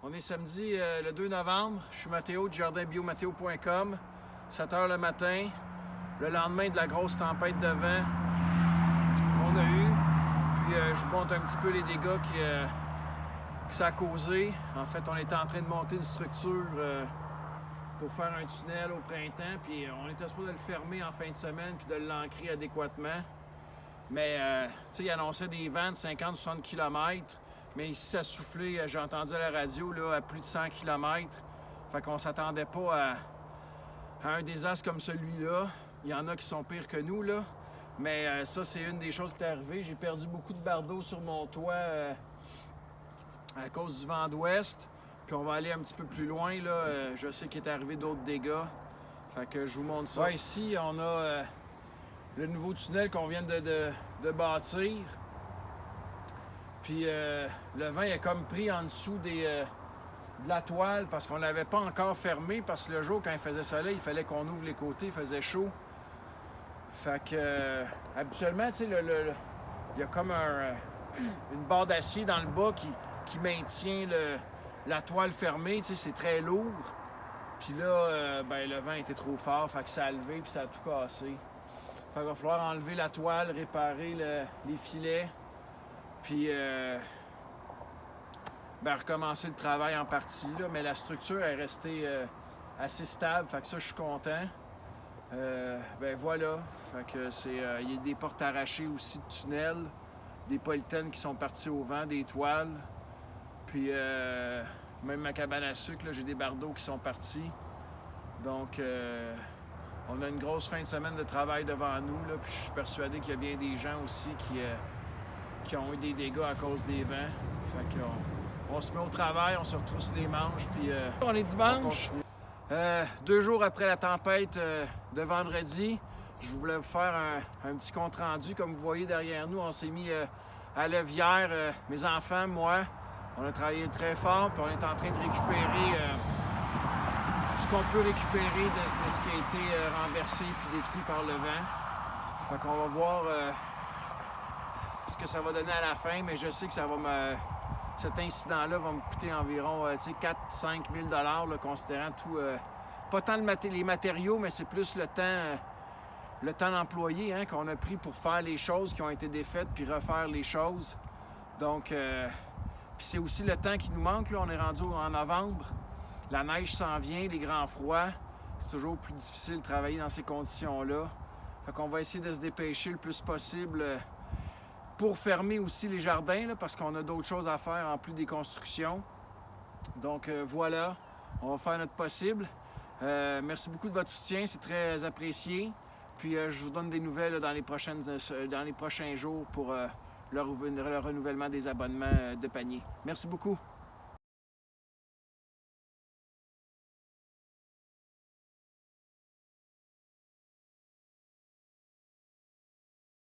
On est samedi le 2 novembre. Je suis Mathéo du jardinbiomathéo.com. 7 h le matin, le lendemain de la grosse tempête de vent qu'on a eue. Puis je vous montre un petit peu les dégâts que ça a causé. En fait, on était en train de monter une structure pour faire un tunnel au printemps. Puis on était supposé le fermer en fin de semaine puis de l'ancrer adéquatement. Mais tu sais, il annonçait des vents de 50-60 km. Mais ici, ça soufflait, j'ai entendu à la radio, là, à plus de 100 km. Fait qu'on s'attendait pas à un désastre comme celui-là. Il y en a qui sont pires que nous, là. Mais ça, c'est une des choses qui est arrivée. J'ai perdu beaucoup de bardeaux sur mon toit à cause du vent d'ouest. Puis on va aller un petit peu plus loin, là. Je sais qu'il est arrivé d'autres dégâts. Fait que je vous montre ça. Ouais, ici, on a le nouveau tunnel qu'on vient de bâtir. Puis le vent est comme pris en dessous de la toile parce qu'on l'avait pas encore fermé parce que le jour, quand il faisait soleil, il fallait qu'on ouvre les côtés, il faisait chaud. Fait que habituellement, tu sais, il y a comme une barre d'acier dans le bas qui maintient la toile fermée, tu sais, c'est très lourd. Puis là, ben, le vent était trop fort, fait que ça a levé puis ça a tout cassé. Fait qu'il va falloir enlever la toile, réparer les filets. Puis, ben, recommencer le travail en partie, là, mais la structure est restée assez stable, fait que ça, je suis content. Ben voilà, fait que il y a des portes arrachées aussi de tunnels, des polytènes qui sont partis au vent, des toiles. Puis, même ma cabane à sucre, j'ai des bardeaux qui sont partis. Donc, on a une grosse fin de semaine de travail devant nous, là, puis je suis persuadé qu'il y a bien des gens aussi qui ont eu des dégâts à cause des vents. Fait qu'on se met au travail, on se retrousse les manches, puis on est dimanche. 2 jours après la tempête de vendredi, je voulais vous faire un petit compte-rendu. Comme vous voyez derrière nous, on s'est mis à l'œuvre hier, mes enfants, moi. On a travaillé très fort, puis on est en train de récupérer ce qu'on peut récupérer de ce qui a été renversé puis détruit par le vent. Fait qu'on va voir ce que ça va donner à la fin, mais je sais que ça va cet incident-là va me coûter environ 4-5 000 $, considérant tout, pas tant les matériaux, mais c'est plus le temps d'employé, hein, qu'on a pris pour faire les choses qui ont été défaites puis refaire les choses. Donc, puis c'est aussi le temps qui nous manque, là. On est rendu en novembre, la neige s'en vient, les grands froids, c'est toujours plus difficile de travailler dans ces conditions-là. Fait qu'on va essayer de se dépêcher le plus possible pour fermer aussi les jardins, là, parce qu'on a d'autres choses à faire en plus des constructions. Donc voilà, on va faire notre possible. Merci beaucoup de votre soutien, c'est très apprécié. Puis je vous donne des nouvelles là, dans les prochains jours pour le renouvellement des abonnements de panier. Merci beaucoup.